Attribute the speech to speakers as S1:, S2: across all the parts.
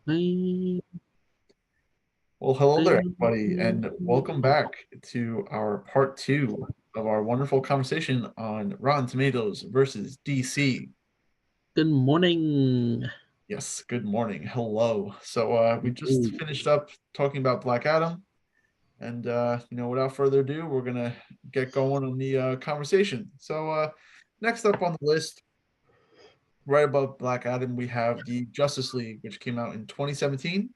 S1: Bye.
S2: Well, hello there,
S1: Bye.
S2: everybody, and welcome back to our part two of our wonderful conversation on Rotten Tomatoes versus DC.
S1: Good morning.
S2: Yes, good morning. Hello. So, we just
S1: Ooh,
S2: finished up talking about Black Adam, and without further ado, we're gonna get going on the conversation. So, next up on the list, right above Black Adam, we have the Justice League, which came out in 2017.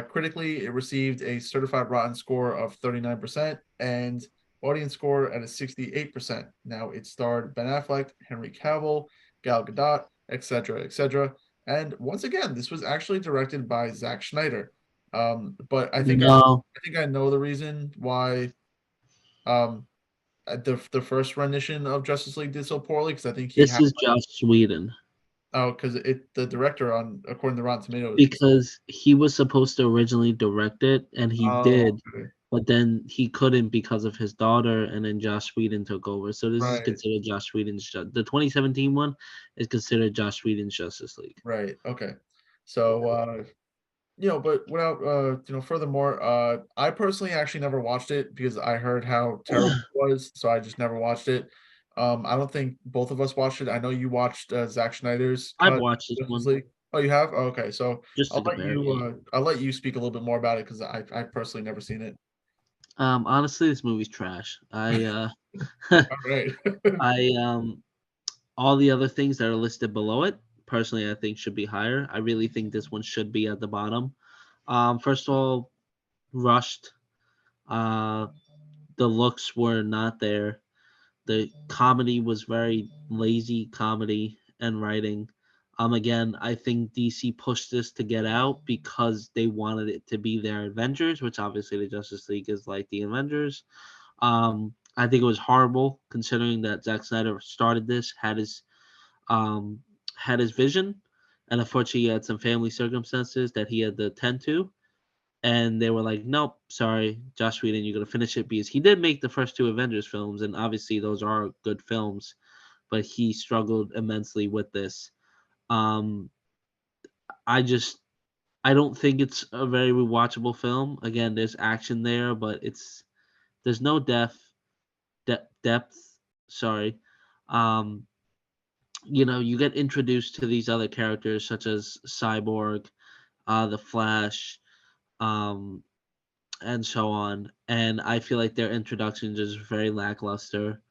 S2: Critically, it received a certified rotten score of 39% and audience score at a 68%. Now, it starred Ben Affleck, Henry Cavill, Gal Gadot, etc., etc. And once again, this was actually directed by Zack Schneider. But
S1: no,
S2: I think I know the reason why um, the first rendition of Justice League did so poorly because I think he
S1: this
S2: had
S1: is Joss Whedon
S2: because the director on according to Rotten Tomatoes.
S1: because he was supposed to originally direct it, and he
S2: Oh,
S1: did,
S2: okay.
S1: but then he couldn't because of his daughter, and then Joss Whedon took over. So this is
S2: Right,
S1: considered Joss Whedon's. The 2017 one is considered Joss Whedon's Justice League.
S2: right. Okay. So but without furthermore, I personally actually never watched it because I heard how terrible it was, so I just never watched it. I don't think both of us watched it. I know you watched Zack Schneider's
S1: I've
S2: cut of
S1: watched this
S2: Justice
S1: one
S2: League. Oh, you have? Oh, okay, so
S1: just to compare. Yeah.
S2: I'll let you speak a little bit more about it because I personally never seen it.
S1: Honestly, this movie's trash.
S2: All right.
S1: I all the other things that are listed below it, personally, I think should be higher. I really think this one should be at the bottom. First of all, rushed. Uh, the looks were not there. The comedy was very lazy comedy and writing. Again, I think DC pushed this to get out because they wanted it to be their Avengers, which obviously the Justice League is like the Avengers. I think it was horrible considering that Zack Snyder started this, um, had his vision, and unfortunately, he had some family circumstances that he had to attend to. And they were like, "Nope, sorry, Josh Whedon, you're gonna finish it," because he did make the first two Avengers films, and obviously those are good films. But he struggled immensely with this. Um, I just I don't think it's a very rewatchable film. Again, there's action there, but there's no depth. Sorry. Um, you get introduced to these other characters such as Cyborg, the Flash, um, and so on. And I feel like their introductions is very lackluster.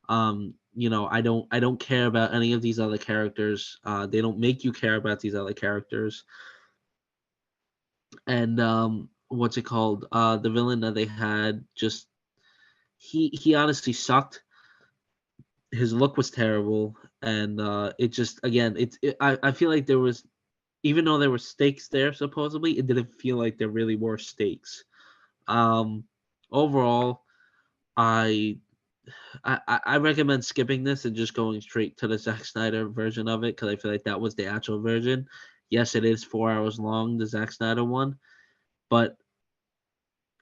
S1: I don't care about any of these other characters. They don't make you care about these other characters. And what's it called? The villain that they had just he honestly sucked. His look was terrible, and it just again I feel like there was, even though there were stakes there supposedly, it didn't feel like there really were stakes. Um, Overall, I I recommend skipping this and just going straight to the Zack Snyder version of it because I feel like that was the actual version. Yes, it is 4 hours long, the Zack Snyder one, but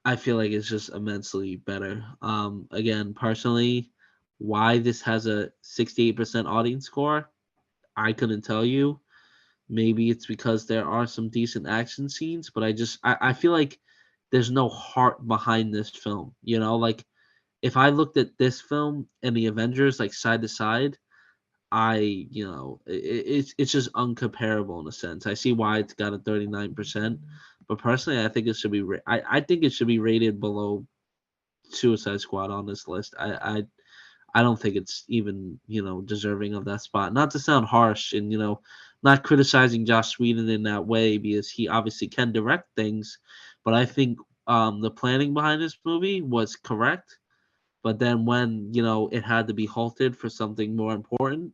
S1: I feel like it's just immensely better. Again, personally, why this has a 68% audience score, I couldn't tell you. Maybe it's because there are some decent action scenes, but I feel like there's no heart behind this film. Like if I looked at this film and the Avengers like side to side, it's just uncomparable in a sense. I see why it's got a 39%, but personally, I think it should be I think it should be rated below Suicide Squad on this list. I don't think it's even deserving of that spot. Not to sound harsh and not criticizing Josh Whedon in that way because he obviously can direct things, but I think the planning behind this movie was correct. But then when it had to be halted for something more important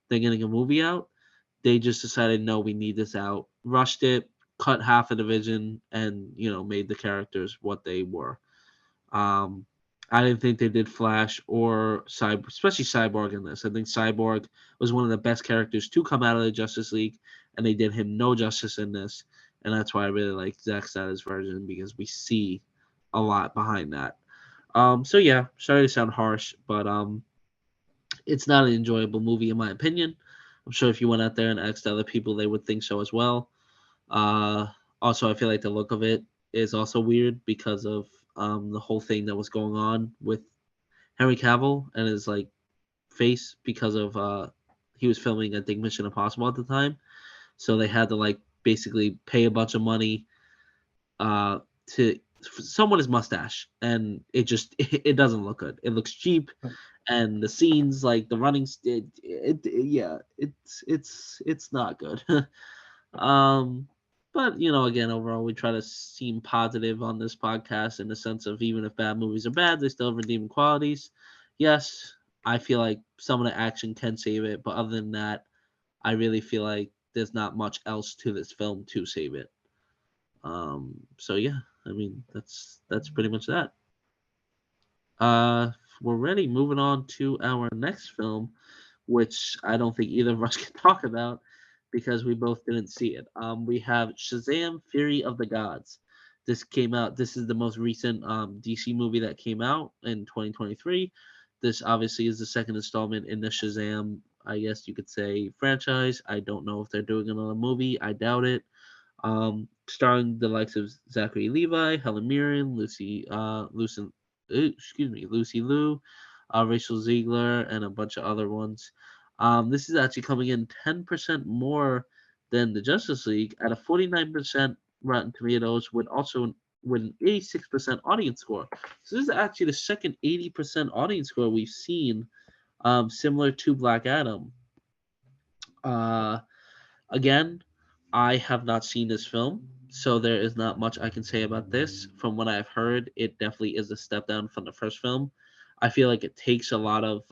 S1: than getting a movie out, they just decided no, we need this out, rushed it, cut half of the vision, and made the characters what they were. Um, I didn't think they did Flash or Cyborg, especially Cyborg in this. I think Cyborg was one of the best characters to come out of the Justice League, and they did him no justice in this. And that's why I really like Zack Snyder's version because we see a lot behind that. So yeah, sorry to sound harsh, but it's not an enjoyable movie in my opinion. I'm sure if you went out there and asked other people, they would think so as well. Uh, Also, I feel like the look of it is also weird because of the whole thing that was going on with Henry Cavill and his like face because of he was filming I think Mission Impossible at the time, so they had to like basically pay a bunch of money uh to someone his mustache, and it just it doesn't look good. It looks cheap, and the scenes like the running yeah, it's not good. um but again, overall we try to seem positive on this podcast in the sense of even if bad movies are bad, they still have redeeming qualities. Yes, I feel like some of the action can save it, but other than that, I really feel like there's not much else to this film to save it. So yeah, I mean that's pretty much that. Uh, we're ready. Moving on to our next film, which I don't think either of us can talk about because we both didn't see it. We have Shazam: Fury of the Gods. This came out. This is the most recent DC movie that came out in 2023. This obviously is the second installment in the Shazam, I guess you could say, franchise. I don't know if they're doing another movie. I doubt it. Starring the likes of Zachary Levi, Helen Mirren, Lucy Liu, Rachel Ziegler, and a bunch of other ones. This is actually coming in 10% more than the Justice League at a 49% Rotten Tomatoes, with an 86% audience score. So this is actually the second 80% audience score we've seen, similar to Black Adam. Uh, Again, I have not seen this film, so there is not much I can say about this. From what I've heard, it definitely is a step down from the first film. I feel like it takes a lot of,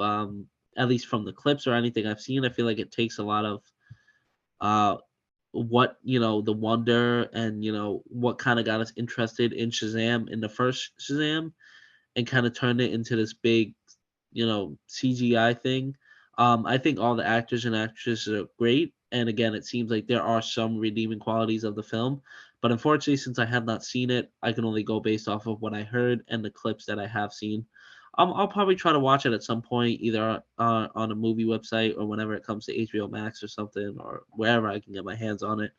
S1: at least from the clips or anything I've seen, I feel like it takes a lot of uh, what, the wonder and, what kind of got us interested in Shazam in the first Shazam and kind of turned it into this big, CGI thing. I think all the actors and actresses are great, and again, it seems like there are some redeeming qualities of the film. But unfortunately, since I have not seen it, I can only go based off of what I heard and the clips that I have seen. I'll probably try to watch it at some point, either on a movie website or whenever it comes to HBO Max or something, or wherever I can get my hands on it.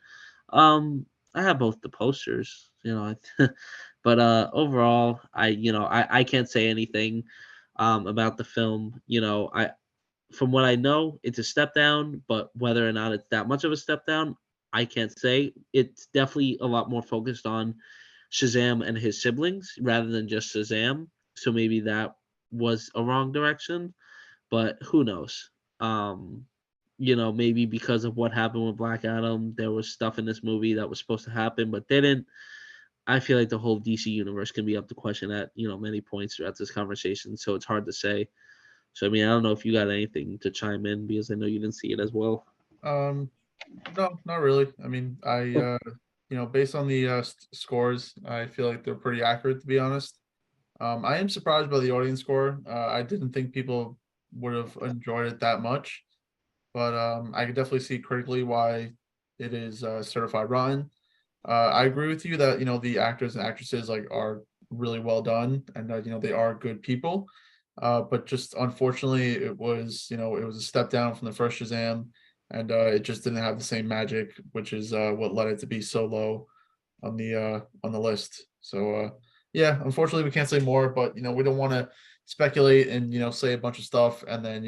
S1: I have both the posters, but overall, I can't say anything about the film. I From what I know, it's a step down, but whether or not it's that much of a step down, I can't say. It's definitely a lot more focused on Shazam and his siblings rather than just Shazam. So maybe that was a wrong direction, but who knows? Um, maybe because of what happened with Black Adam, there was stuff in this movie that was supposed to happen but didn't. I feel like the whole DC universe can be up to question at many points throughout this conversation, so it's hard to say. So I mean, I don't know if you got anything to chime in because I know you didn't see it as well.
S2: Um, no, not really. I mean, based on the scores, I feel like they're pretty accurate, to be honest. I am surprised by the audience score. I didn't think people would have enjoyed it that much, but I could definitely see critically why it is certified rotten. I agree with you that the actors and actresses like are really well done, and that they are good people. But just unfortunately, it was a step down from the first Shazam, and it just didn't have the same magic, which is what led it to be so low on the list. So yeah, unfortunately we can't say more, but we don't want to speculate and say a bunch of stuff and then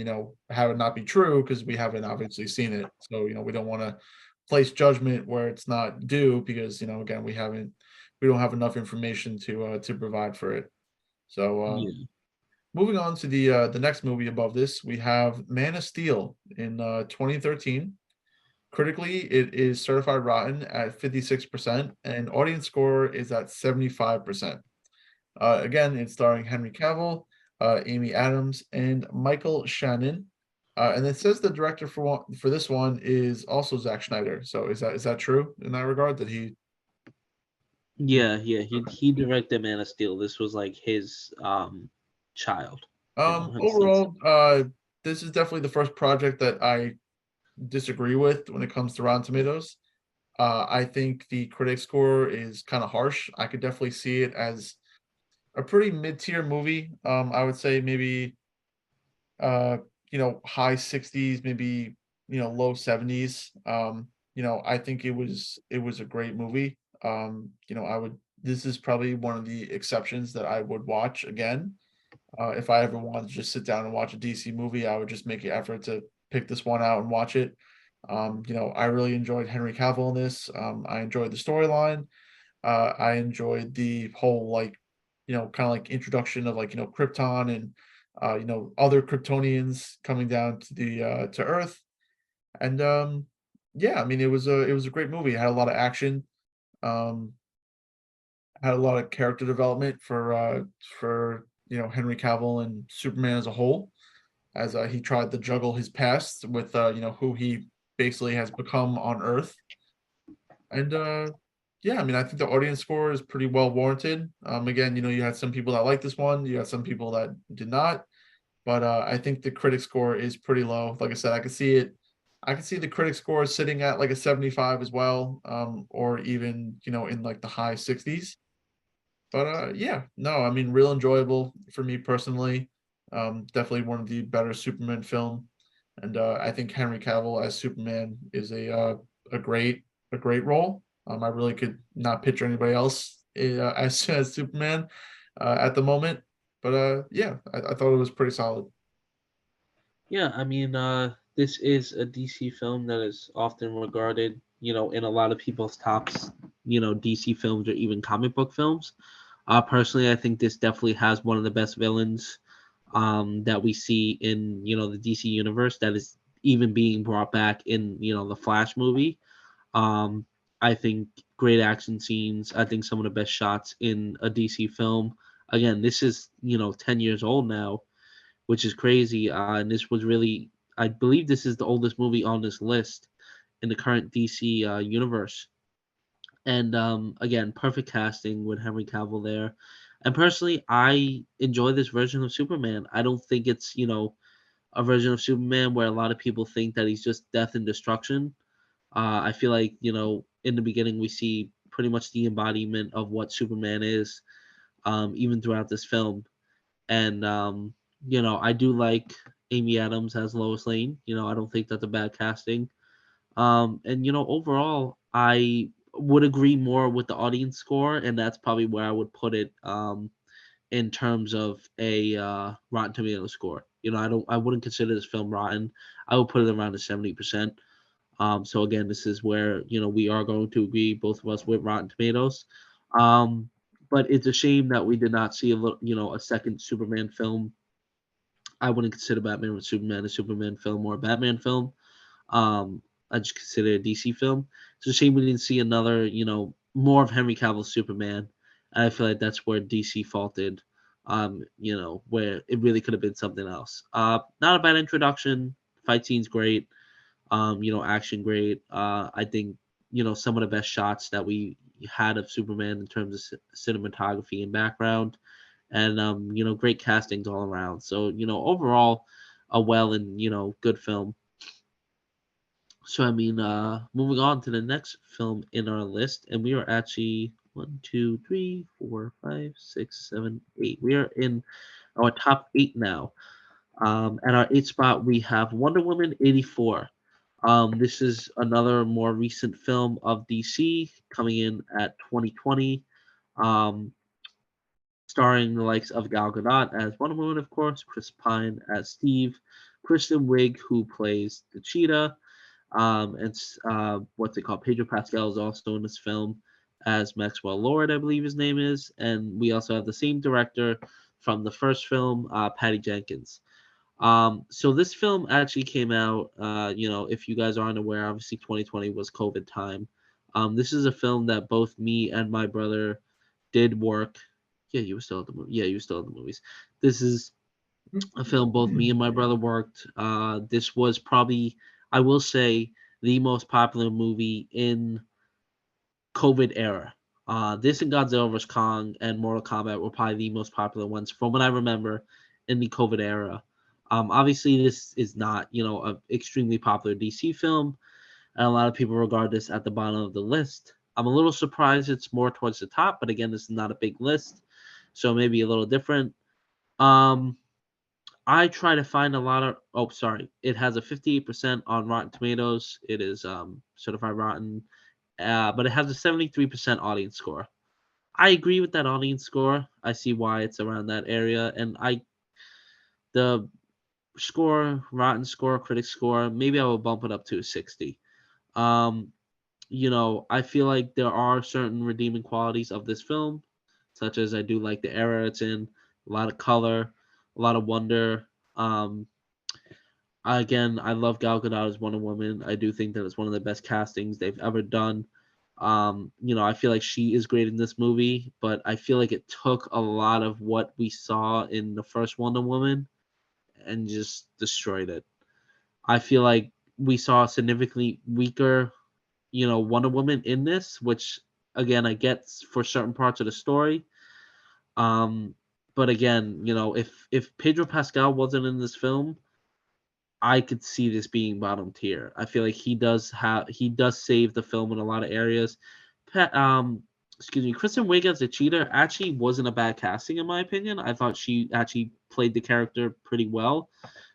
S2: have it not be true because we haven't obviously seen it. So we don't want to place judgment where it's not due because again we don't have enough information to provide for it. So
S1: Yeah.
S2: moving on to the next movie above this, we have Man of Steel in 2013. Critically, it is certified rotten at 56%, and audience score is at 75%. Again, it's starring Henry Cavill, Amy Adams, and Michael Shannon. And it says the director for this one is also Zack Schneider. So is that true in that regard? That he
S1: Yeah. He
S2: okay.
S1: he directed Man of Steel. This was like his child, in a sense.
S2: Overall, this is definitely the first project that I disagree with when it comes to Rotten Tomatoes. I think the critic score is kind of harsh. I could definitely see it as a pretty mid-tier movie. I would say maybe uh, high 60s, maybe low 70s. I think it was a great movie. I would. This is probably one of the exceptions that I would watch again. If I ever wanted to just sit down and watch a DC movie, I would just make an effort to pick this one out and watch it. I really enjoyed Henry Cavill in this. I enjoyed the storyline. I enjoyed the whole like, kind of like introduction of like, Krypton and other Kryptonians coming down to the to Earth. And yeah, I mean it was a great movie. It had a lot of action. Um, had a lot of character development for Henry Cavill and Superman as a whole, as he tried to juggle his past with who he basically has become on Earth. And yeah, I mean, I think the audience score is pretty well warranted. Again, you had some people that liked this one, you had some people that did not, but I think the critic score is pretty low. Like I said, I could see it. I could see the critic score sitting at like a 75 as well, or even in like the high 60s. But yeah, no, I mean, real enjoyable for me personally. Definitely one of the better Superman film, and I think Henry Cavill as Superman is a great a great role. I really could not picture anybody else as Superman at the moment. But yeah, I thought it was pretty solid.
S1: Yeah, I mean, this is a DC film that is often regarded, in a lot of people's tops, DC films or even comic book films. Personally, I think this definitely has one of the best villains that we see in, the DC universe that is even being brought back in, the Flash movie. Um, I think great action scenes. I think some of the best shots in a DC film. Again, this is, 10 years old now, which is crazy. And this was really, I believe this is the oldest movie on this list in the current DC universe. And again, perfect casting with Henry Cavill there. And personally, I enjoy this version of Superman. I don't think it's, a version of Superman where a lot of people think that he's just death and destruction. I feel like, in the beginning, we see pretty much the embodiment of what Superman is, even throughout this film. And I do like Amy Adams as Lois Lane. I don't think that's a bad casting. And overall, I would agree more with the audience score, and that's probably where I would put it in terms of a Rotten Tomato score. I wouldn't consider this film rotten. I would put it around the 70%. So again, this is where we are going to agree, both of us, with Rotten Tomatoes. Um, but it's a shame that we did not see a second Superman film. I wouldn't consider Batman with Superman a Superman film or a Batman film. I just consider it a DC film. It's a shame we didn't see another, more of Henry Cavill's Superman. And I feel like that's where DC faulted. Where it really could have been something else. Not a bad introduction. Fight scene's great. Action great. I think some of the best shots that we had of Superman in terms of cinematography and background, and great castings all around. So overall, a well and good film. So I mean, moving on to the next film in our list, and we are actually one, two, three, four, five, six, seven, eight. We are in our top eight now. At our eighth spot, we have Wonder Woman 84. This is another more recent film of DC coming in at 2020, um, starring the likes of Gal Gadot as Wonder Woman, of course, Chris Pine as Steve, Kristen Wiig, who plays the Cheetah, and what's it called? Pedro Pascal is also in this film as Maxwell Lord, I believe his name is, and we also have the same director from the first film, Patty Jenkins. So this film actually came out. If you guys aren't aware, obviously 2020 was COVID time. This is a film that both me and my brother did work. Yeah, you were still at the movie. Yeah, you were still at the movies. This is a film both me and my brother worked. This was probably, I will say, the most popular movie in COVID era. This and Godzilla vs Kong and Mortal Kombat were probably the most popular ones from what I remember in the COVID era. Obviously, this is not, an extremely popular DC film, and a lot of people regard this at the bottom of the list. I'm a little surprised it's more towards the top, but again, this is not a big list, so maybe a little different. Um, I try to find a lot of. Oh, sorry. It has a 58% on Rotten Tomatoes. It is certified rotten. but it has a 73% audience score. I agree with that audience score. I see why it's around that area, and the score, Rotten score, critic score, maybe I will bump it up to a 60. Um, I feel like there are certain redeeming qualities of this film, such as I do like the era it's in, a lot of color, a lot of wonder. Um, Again, I love Gal Gadot as Wonder Woman. I do think that it's one of the best castings they've ever done. I feel like she is great in this movie, but I feel like it took a lot of what we saw in the first Wonder Woman and just destroyed it. I feel like we saw a significantly weaker, Wonder Woman in this, which again I get for certain parts of the story. Um, but again, if Pedro Pascal wasn't in this film, I could see this being bottom tier. I feel like he does save the film in a lot of areas. Pe- um, Kristen Wiig as the cheetah actually wasn't a bad casting in my opinion. I thought she actually played the character pretty well.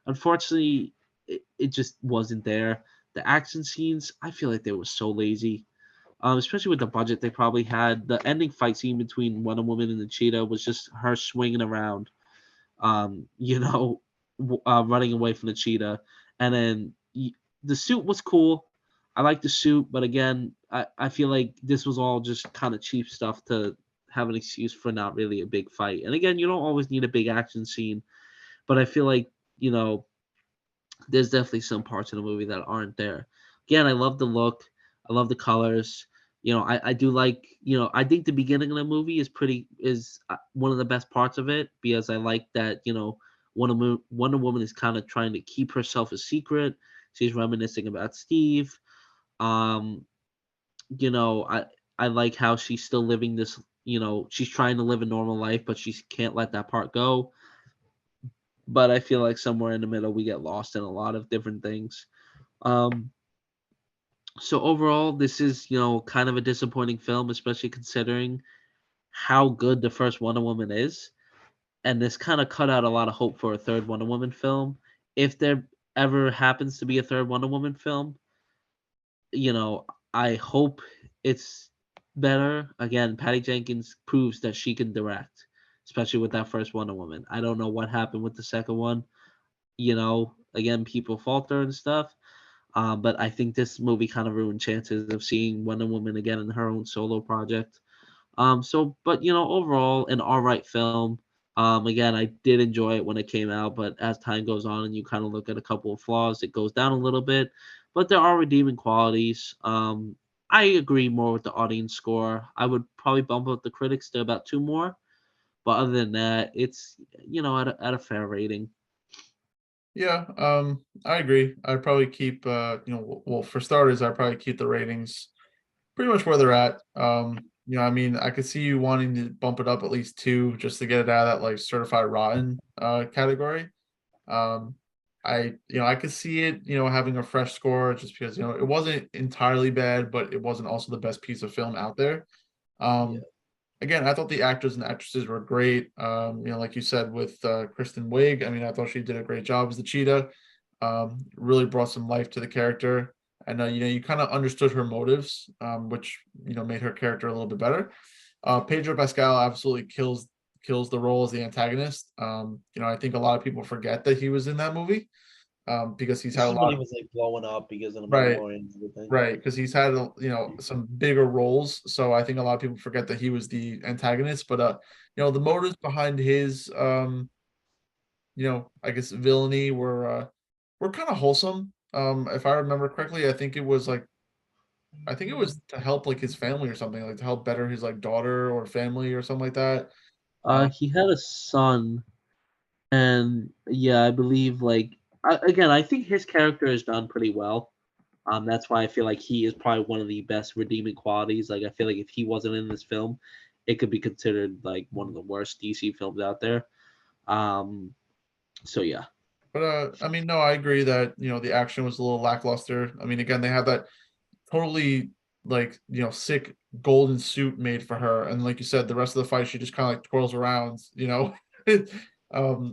S1: Unfortunately, it just wasn't there. The action scenes, I feel like they were so lazy. Especially with the budget they probably had. The ending fight scene between Wonder Woman and the cheetah was just her swinging around, um, you know, running away from the cheetah. And then the suit was cool. I like the suit, but again, I feel like this was all just kind of cheap stuff to have an excuse for not really a big fight. And again, you don't always need a big action scene, but I feel like, you know, there's definitely some parts of the movie that aren't there. Again, I love the look, I love the colors. I do like, I think the beginning of the movie is one of the best parts of it because I like that, Wonder Woman is kind of trying to keep herself a secret. She's reminiscing about Steve. Um, I like how she's still living this, she's trying to live a normal life, but she can't let that part go. But I feel like somewhere in the middle we get lost in a lot of different things. Um, so overall, this is kind of a disappointing film, especially considering how good the first Wonder Woman is, and this kind of cut out a lot of hope for a third Wonder Woman film. If there ever happens to be a third Wonder Woman film, you know, I hope it's better. Again, Patty Jenkins proves that she can direct, especially with that first Wonder Woman. I don't know what happened with the second one. Again, people falter and stuff. But I think this movie kind of ruined chances of seeing Wonder Woman again in her own solo project. But overall, an all right film. Again, I did enjoy it when it came out, but as time goes on and you kind of look at a couple of flaws, it goes down a little bit. But there are redeeming qualities. I agree more with the audience score. I would probably bump up the critics to about two more. But other than that, it's at a fair rating.
S2: Yeah, I agree. I'd probably keep, well, for starters, I'd probably keep the ratings pretty much where they're at. I mean, I could see you wanting to bump it up at least two just to get it out of that like certified rotten category. Um, I could see it, having a fresh score just because, it wasn't entirely bad, but it wasn't also the best piece of film out there.
S1: Yeah.
S2: Um, Again, I thought the actors and actresses were great. Like you said with Kristen Wiig, I mean, I thought she did a great job as the cheetah. Really brought some life to the character, and you kind of understood her motives, which made her character a little bit better. Pedro Pascal absolutely kills the role as the antagonist. I think a lot of people forget that he was in that movie because he's had
S1: This
S2: a
S1: is when
S2: lot
S1: he
S2: of
S1: was like blowing up because of the
S2: right.
S1: Mandalorian and everything.
S2: Right, because he's had some bigger roles, so I think a lot of people forget that he was the antagonist. But the motives behind his I guess villainy were kind of wholesome. If I remember correctly, I think it was to help like his family or something, like to help better his like daughter or family or something like that.
S1: He had a son, and yeah, I believe again, I think his character is done pretty well. That's why I feel like he is probably one of the best redeeming qualities. Like I feel like if he wasn't in this film, it could be considered like one of the worst DC films out there. Um, so yeah.
S2: But I mean, no, I agree that the action was a little lackluster. I mean, again, they have that totally like sick golden suit made for her, and like you said, the rest of the fight she just kind of like twirls around,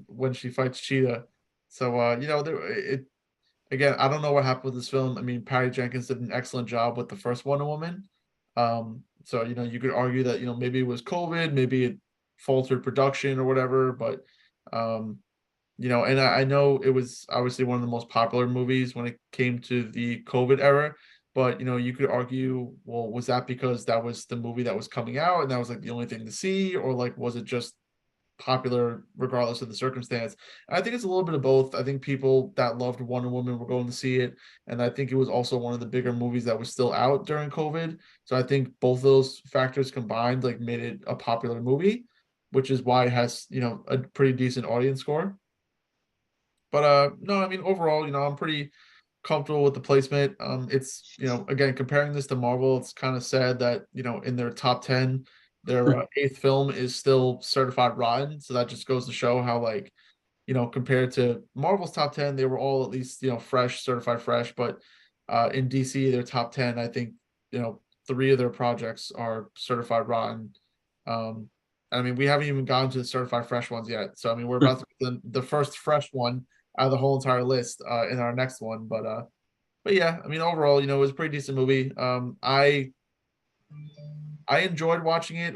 S2: when she fights Cheetah. So again, I don't know what happened with this film. I mean, Patty Jenkins did an excellent job with the first Wonder Woman. So you could argue that maybe it was COVID, maybe it faltered production or whatever, but um, and I know it was obviously one of the most popular movies when it came to the COVID era, but you could argue, well, was that because that was the movie that was coming out and that was like the only thing to see, or like was it just popular regardless of the circumstance? I think it's a little bit of both. I think people that loved Wonder Woman were going to see it, and I think it was also one of the bigger movies that was still out during COVID. So I think both those factors combined like made it a popular movie, which is why it has, a pretty decent audience score. But no, I mean overall, I'm pretty comfortable with the placement. It's again comparing this to Marvel, it's kind of sad that in their top 10, their eighth film is still certified rotten. So that just goes to show how like compared to Marvel's top 10, they were all at least fresh, certified fresh. But in DC, their top 10, I think three of their projects are certified rotten. Um, I mean, we haven't even gotten to the certified fresh ones yet. So I mean, we're about to be the first fresh one out of the whole entire list in our next one. But yeah, I mean, overall, it was a pretty decent movie. I enjoyed watching it.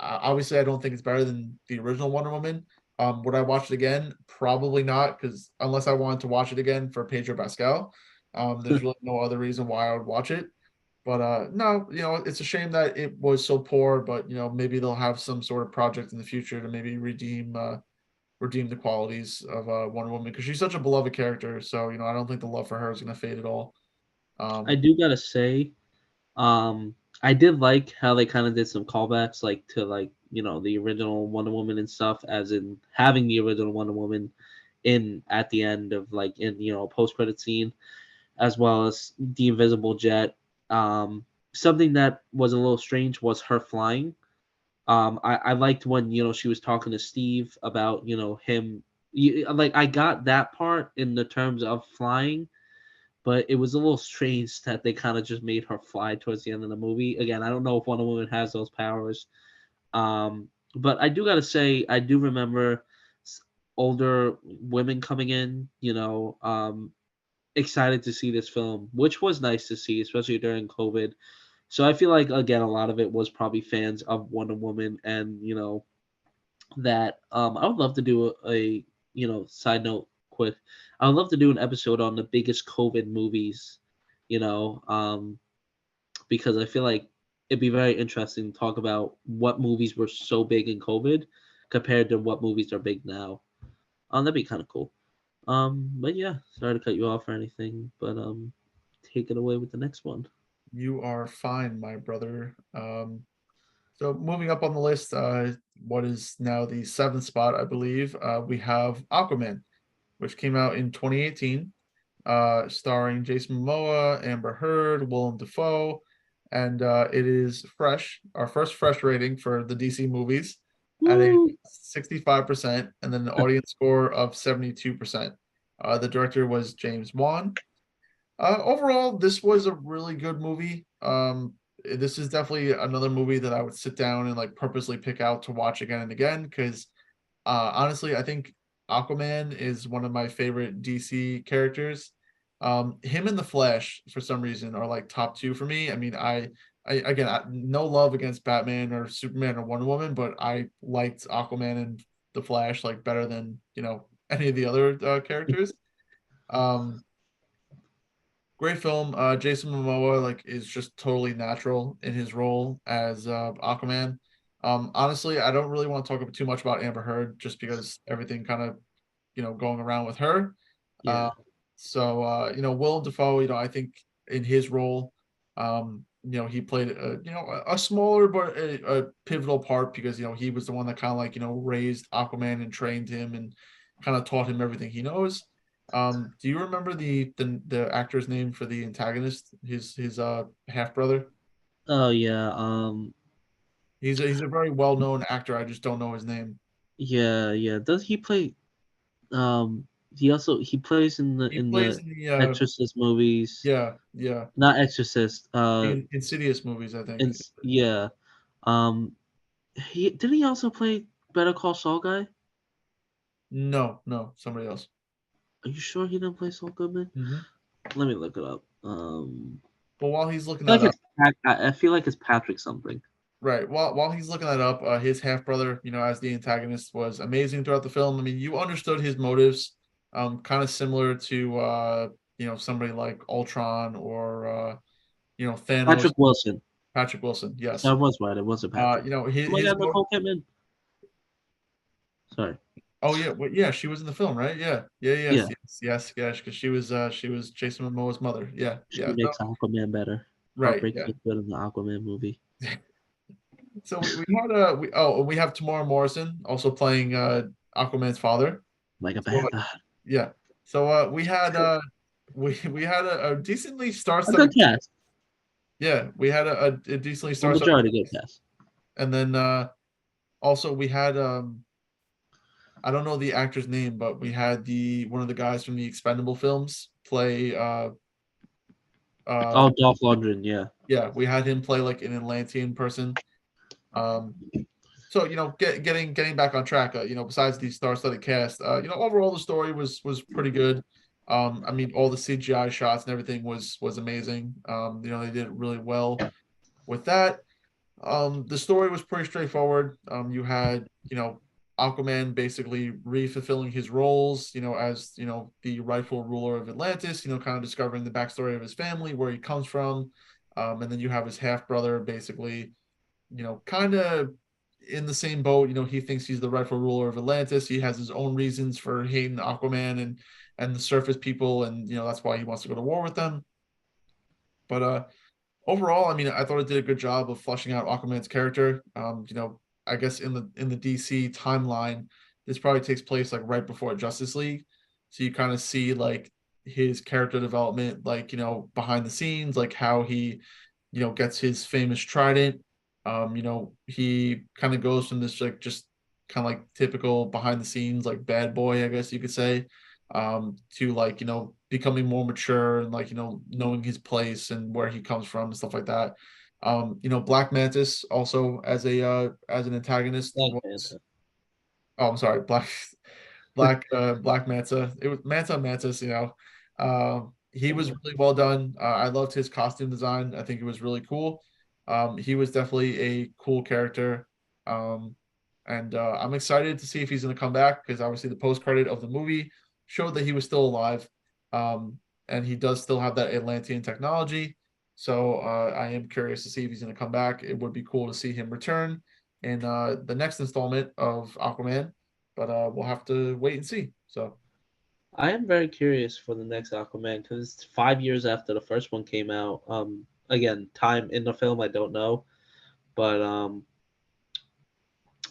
S2: Obviously I don't think it's better than the original Wonder Woman. Would I watch it again? Probably not, because unless I wanted to watch it again for Pedro Pascal, there's really no other reason why I would watch it. But no, it's a shame that it was so poor. But maybe they'll have some sort of project in the future to maybe redeem the qualities of Wonder Woman, because she's such a beloved character. So I don't think the love for her is going to fade at all.
S1: I
S2: Um,
S1: do gotta say, I did like how they kind of did some callbacks, like to like the original Wonder Woman and stuff, as in having the original Wonder Woman in at the end of like in a post credit scene, as well as the Invisible Jet. Something that was a little strange was her flying. I liked when she was talking to Steve about him. Like I got that part in the terms of flying, but it was a little strange that they kind of just made her fly towards the end of the movie. Again, I don't know if Wonder Woman has those powers, but I do gotta say I do remember older women coming in, excited to see this film, which was nice to see, especially during COVID. So I feel like again a lot of it was probably fans of Wonder Woman, and that I would love to do side note quick. I would love to do an episode on the biggest COVID movies, you know, um, because I feel like it'd be very interesting to talk about what movies were so big in COVID compared to what movies are big now. That'd be kind of cool. But yeah, sorry to cut you off or anything, but take it away with the next one.
S2: you are fine, my brother. So moving up on the list, what is now the seventh spot, I believe, we have Aquaman, which came out in 2018, starring Jason Momoa, Amber Heard, Willem Dafoe, and it is fresh, our first fresh rating for the DC movies at a
S1: Woo!
S2: 65%, and then an audience score of 72%. The director was James Wan. Overall, this was a really good movie. This is definitely another movie that I would sit down and like purposely pick out to watch again and again, because honestly, I think Aquaman is one of my favorite DC characters. Him and the Flash, for some reason, are like top two for me. I mean, no love against Batman or Superman or Wonder Woman, but I liked Aquaman and the Flash like better than any of the other characters. Um, Great film. Jason Momoa like is just totally natural in his role as Aquaman. Honestly, I don't really want to talk too much about Amber Heard just because everything kind of going around with her. Uh,
S1: Yeah,
S2: Willem Dafoe, I think in his role, he played a smaller but a pivotal part, because he was the one that kind of like raised Aquaman and trained him and kind of taught him everything he knows. Do you remember the actor's name for the antagonist? His half brother.
S1: oh yeah,
S2: He's a very well known actor. I just don't know his name.
S1: yeah. Does he play? He plays in
S2: He
S1: the
S2: plays in the
S1: Exorcist movies.
S2: yeah,
S1: Not Exorcist.
S2: the Insidious movies, I think.
S1: Yeah. Um, he didn't he also play Better Call Saul guy?
S2: No, somebody else.
S1: Are you sure he didn't play Saul Goodman?
S2: Hmm.
S1: Let me look it up.
S2: But while he's looking
S1: I feel
S2: that
S1: like
S2: up,
S1: it's I feel like it's Patrick something.
S2: right? While he's looking that up, his half brother, as the antagonist, was amazing throughout the film. I mean, you understood his motives, kind of similar to somebody like Ultron or Thanos.
S1: Patrick Wilson.
S2: Patrick Wilson, yes.
S1: I was right. It wasn't Patrick.
S2: His
S1: Oh my
S2: his
S1: God,
S2: mo-
S1: Nicole Kidman. Sorry.
S2: oh yeah, well, yeah, she was in the film, right? Yeah, yeah,
S1: Yeah,
S2: yes, because she was Jason Momoa's mother. Yeah,
S1: she
S2: yeah. So,
S1: makes Aquaman better.
S2: right,
S1: Heartbreak
S2: yeah.
S1: is good in the Aquaman movie.
S2: So we had we have Tamora Morrison also playing Aquaman's father.
S1: Like a
S2: So
S1: panther.
S2: yeah. So we had a decently
S1: A good
S2: star-studded,
S1: cast.
S2: yeah, we had a decently
S1: A
S2: star-studded,
S1: majority good cast.
S2: and then also we had I don't know the actor's name, but we had the one of the guys from the Expendable films play uh
S1: Oh, Dolph Lundgren. Yeah.
S2: yeah, we had him play like an Atlantean person. Um so getting back on track, besides the star-studded cast, overall the story was pretty good. I mean, all the CGI shots and everything was amazing. They did it really well with that. The story was pretty straightforward. You had Aquaman basically re-fulfilling his roles, as the rightful ruler of Atlantis. Kind of discovering the backstory of his family, where he comes from, and then you have his half brother basically kind of in the same boat. He thinks he's the rightful ruler of Atlantis. He has his own reasons for hating Aquaman and the surface people, and that's why he wants to go to war with them. But overall, I mean, I thought it did a good job of fleshing out Aquaman's character. I guess in the DC timeline, this probably takes place like right before Justice League, so you kind of see like his character development, like behind the scenes, like how he gets his famous trident. He kind of goes from this like just kind of like typical behind the scenes like bad boy, I guess you could say, to like becoming more mature and like knowing his place and where he comes from and stuff like that. Black Mantis also as an antagonist
S1: Black
S2: was.
S1: Panther.
S2: Oh, I'm sorry, Black Manta. It was Manta Mantis. He was really well done. I loved his costume design. I think it was really cool. He was definitely a cool character. Um, and I'm excited to see if he's going to come back, because obviously the post credit of the movie showed that he was still alive. Um, and he does still have that Atlantean technology. So I am curious to see if he's going to come back. It would be cool to see him return in the next installment of Aquaman, but we'll have to wait and see. So
S1: I am very curious for the next Aquaman because it's 5 years after the first one came out. Again, time in the film I don't know, but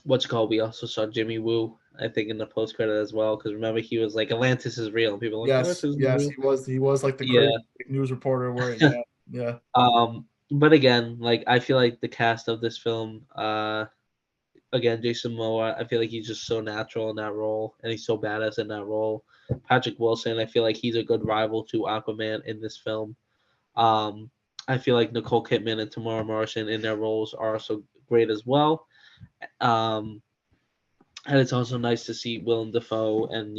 S1: what's it called? We also saw Jimmy Woo, I think, in the post credit as well. Because remember, he was like, Atlantis is real, and people were like,
S2: yes,
S1: Atlantis is
S2: yes,
S1: real.
S2: he was like the crazy
S1: Yeah.
S2: news reporter. Where yeah,
S1: But again, like I feel like the cast of this film, again, Jason Momoa, I feel like he's just so natural in that role, and he's so badass in that role. Patrick Wilson, I feel like he's a good rival to Aquaman in this film. Um, I feel like Nicole Kidman and Tamara Morrison in their roles are also great as well. Um, and it's also nice to see Willem Dafoe and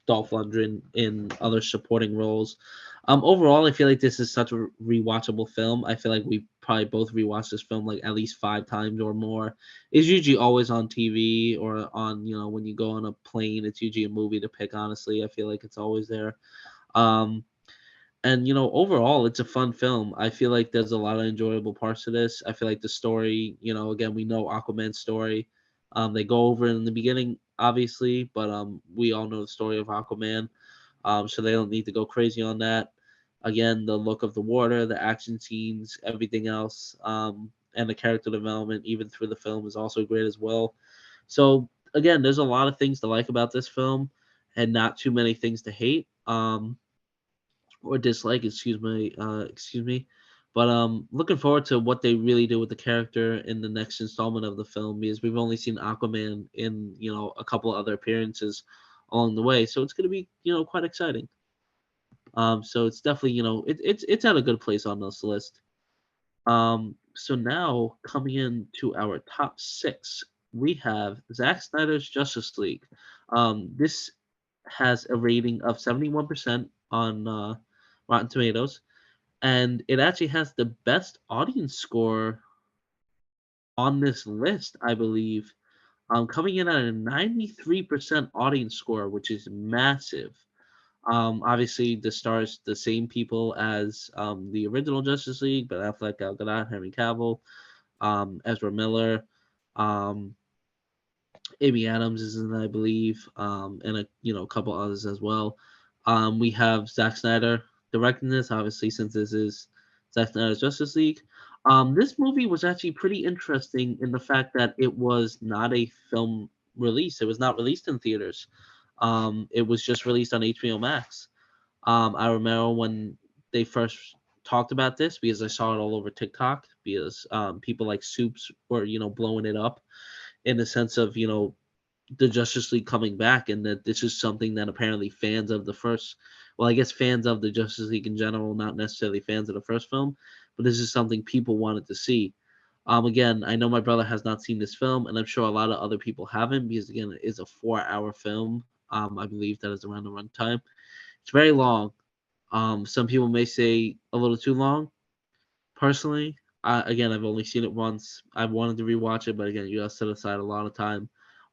S1: Dolph Lundgren in other supporting roles. Overall, I feel like this is such a rewatchable film. I feel like we probably both rewatched this film like at least 5 times or more. It's usually always on TV or on when you go on a plane. It's usually a movie to pick. Honestly, I feel like it's always there. Um, and overall, it's a fun film. I feel like there's a lot of enjoyable parts to this. I feel like the story, again, we know Aquaman's story. They go over it in the beginning, obviously, but we all know the story of Aquaman. So they don't need to go crazy on that. Again, the look of the water, the action scenes, everything else, and the character development, even through the film, is also great as well. So again, there's a lot of things to like about this film, and not too many things to hate. Or dislike, excuse me. But looking forward to what they really do with the character in the next installment of the film, because we've only seen Aquaman in a couple of other appearances along the way, so it's going to be quite exciting. So it's definitely it's at a good place on this list. So now coming in to our top six, we have Zack Snyder's Justice League. This has a rating of 71% on Rotten Tomatoes. and it actually has the best audience score on this list, I believe, coming in at a 93% audience score, which is massive. Obviously, the stars the same people as the original Justice League, but Affleck, Gal Gadot, Henry Cavill, Ezra Miller, um, Amy Adams is in, it, I believe, and a couple others as well. We have Zack Snyder directing this, obviously, since this is Zack Snyder's Justice League. This movie was actually pretty interesting in the fact that it was not a film release. It was not released in theaters. It was just released on HBO Max. I remember when they first talked about this because I saw it all over TikTok because people like Soups were blowing it up in the sense of the Justice League coming back, and that this is something that apparently fans of the first, well, I guess fans of the Justice League in general, not necessarily fans of the first film, but this is something people wanted to see. Again, I know my brother has not seen this film, and I'm sure a lot of other people haven't because again, it is a 4-hour film. I believe that is around the runtime. It's very long. Some people may say a little too long. Personally, again, I've only seen it once. I wanted to rewatch it, but again, you gotta set aside a lot of time.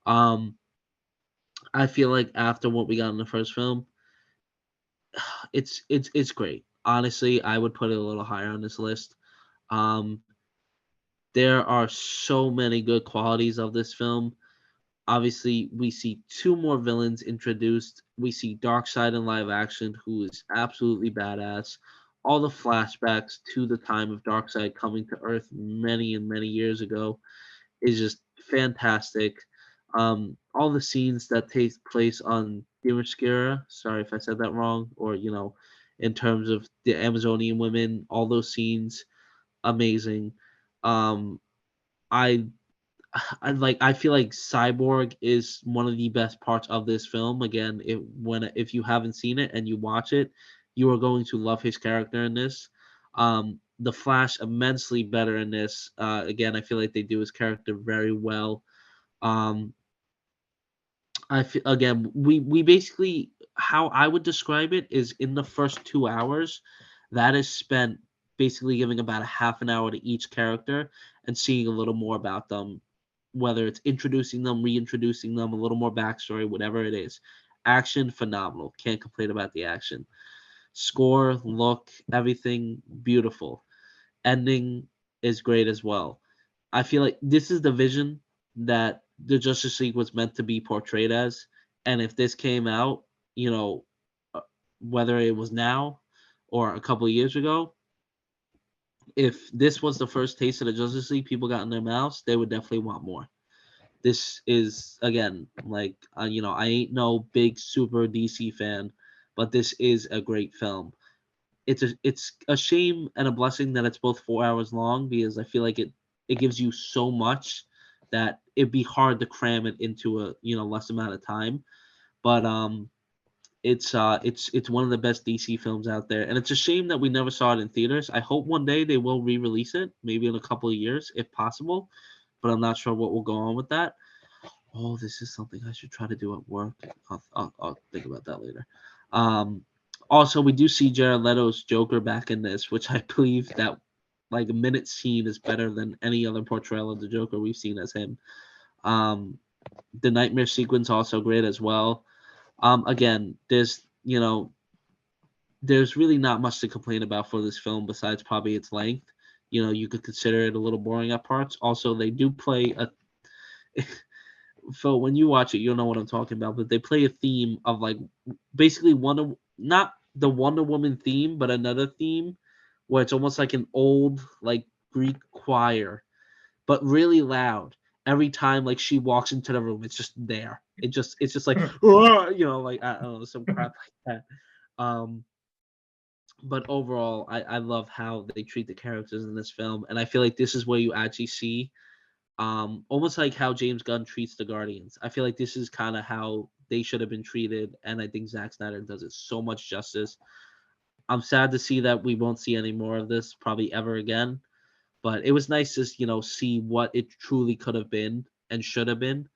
S1: Um, I feel like after what we got in the first film, it's great. Honestly, I would put it a little higher on this list. Um, there are so many good qualities of this film. Obviously, we see two more villains introduced. We see Darkseid in live action, who is absolutely badass. All the flashbacks to the time of Darkseid coming to Earth many and many years ago is just fantastic. All the scenes that take place on Themyscira, sorry if I said that wrong, or in terms of the Amazonian women, all those scenes, amazing. Um, I I feel like Cyborg is one of the best parts of this film. Again, if you haven't seen it and you watch it, you are going to love his character in this. The Flash immensely better in this. Again, I feel like they do his character very well. Um, I feel, again, we basically, how I would describe it is in the first 2 hours, that is spent basically giving about a half an hour to each character and seeing a little more about them, whether it's introducing them, reintroducing them, a little more backstory, whatever it is. Action phenomenal. Can't complain about the action. Score, look, everything beautiful. Ending is great as well. I feel like this is the vision that the Justice League was meant to be portrayed as. And if this came out, you know, uh, whether it was now or a couple of years ago, if this was the first taste of the Justice League people got in their mouths, they would definitely want more. This is again like I ain't no big super DC fan, but this is a great film. It's a shame and a blessing that it's both 4 hours long because I feel like it gives you so much that it'd be hard to cram it into a less amount of time. But it's one of the best DC films out there, and it's a shame that we never saw it in theaters. I hope one day they will re-release it, maybe in a couple of years if possible, but I'm not sure what will go on with that. Oh, this is something I should try to do at work. I'll think about that later. Um, Also, we do see Jared Leto's Joker back in this, which I believe that like a minute scene is better than any other portrayal of the Joker we've seen as him. Um, the nightmare sequence also great as well. Again, there's really not much to complain about for this film besides probably its length. You could consider it a little boring at parts. Also, they do play a Phil, when you watch it, you'll know what I'm talking about. But they play a theme of like basically not the Wonder Woman theme, but another theme where it's almost like an old like Greek choir, but really loud. Every time like she walks into the room, it's just there. It's just like like I don't know, some crap like that. But overall, I love how they treat the characters in this film, and I feel like this is where you actually see almost like how James Gunn treats the Guardians. I feel like this is kind of how they should have been treated, and I think Zack Snyder does it so much justice. I'm sad to see that we won't see any more of this probably ever again, but it was nice to see what it truly could have been and should have been.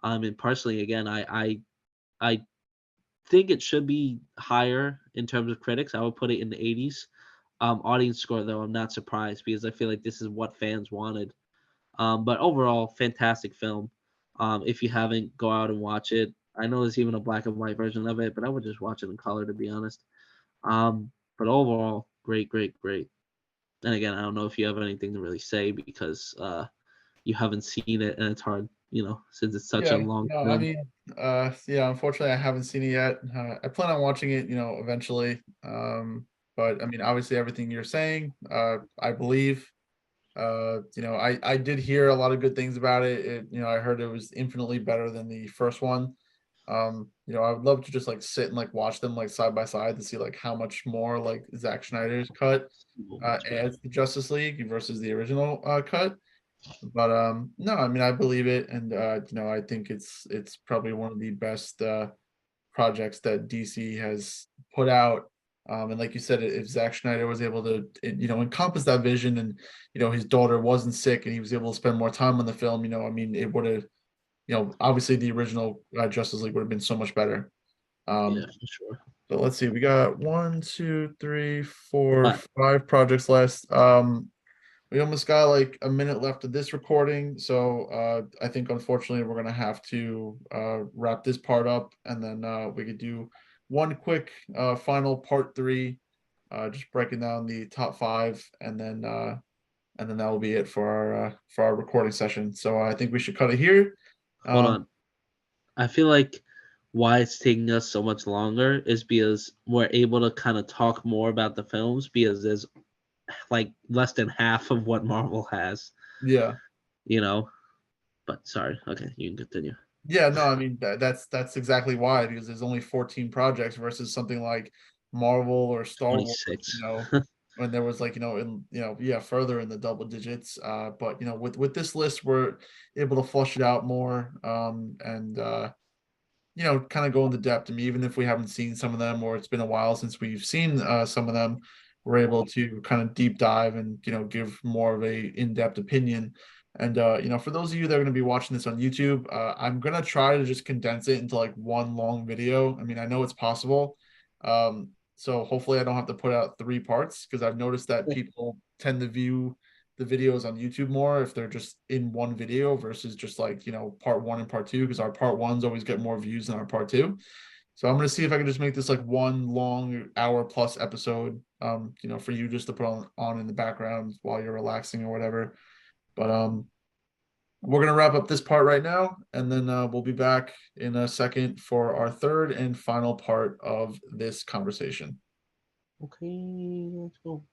S1: And personally, again, I think it should be higher in terms of critics. I would put it in the 80s. Audience score though, I'm not surprised because I feel like this is what fans wanted. But overall, fantastic film. If you haven't, go out and watch it. I know there's even a black and white version of it, but I would just watch it in color to be honest. But overall, great, great, great. And again, I don't know if you have anything to really say because you haven't seen it and it's hard, since it's such a
S2: Yeah,
S1: long
S2: no, I
S1: film.
S2: mean, yeah, unfortunately, I haven't seen it yet. I plan on watching it, eventually. But I mean, obviously, everything you're saying, I believe. I did hear a lot of good things about it. I heard it was infinitely better than the first one. I would love to just like sit and like watch them like side by side to see like how much more like Zack Snyder's cut
S1: So much better.
S2: adds to Justice League versus the original cut. But no, I mean I believe it, and I think it's probably one of the best projects that DC has put out. And like you said, if Zack Schneider was able to, encompass that vision, and his daughter wasn't sick, and he was able to spend more time on the film, I mean, it would have, obviously the original Justice League would have been so much better.
S1: Yeah,
S2: Um,
S1: for sure.
S2: so let's see, we got one, two, three, four,
S1: But
S2: 5 projects left. We almost got like a minute left of this recording, so I think unfortunately we're gonna have to wrap this part up, and then we could do one quick final part three, just breaking down the top five, and then that will be it for our recording session. So I think we should cut it here.
S1: hold
S2: Um,
S1: on. I feel like why it's taking us so much longer is because we're able to kind of talk more about the films because there's like less than half of what Marvel has,
S2: yeah,
S1: you know. But sorry, okay, you can continue.
S2: yeah, no, I mean that's exactly why, because there's only 14 projects versus something like Marvel or Star Wars,
S1: 26.
S2: when there was like, yeah, further in the double digits. But with this list, we're able to flush it out more, and kind of go into depth. I mean, even if we haven't seen some of them, or it's been a while since we've seen some of them, we're able to kind of deep dive and give more of a in-depth opinion. And for those of you that are going to be watching this on YouTube, I'm going to try to just condense it into like one long video. I mean, I know it's possible. So hopefully I don't have to put out 3 parts, because I've noticed that people tend to view the videos on YouTube more if they're just in one video versus just like, part one and part two, because our part ones always get more views than our part two. So I'm gonna see if I can just make this like one long hour plus episode, for you just to put on in the background while you're relaxing or whatever. But we're gonna wrap up this part right now, and then we'll be back in a second for our third and final part of this conversation.
S1: Okay, let's go.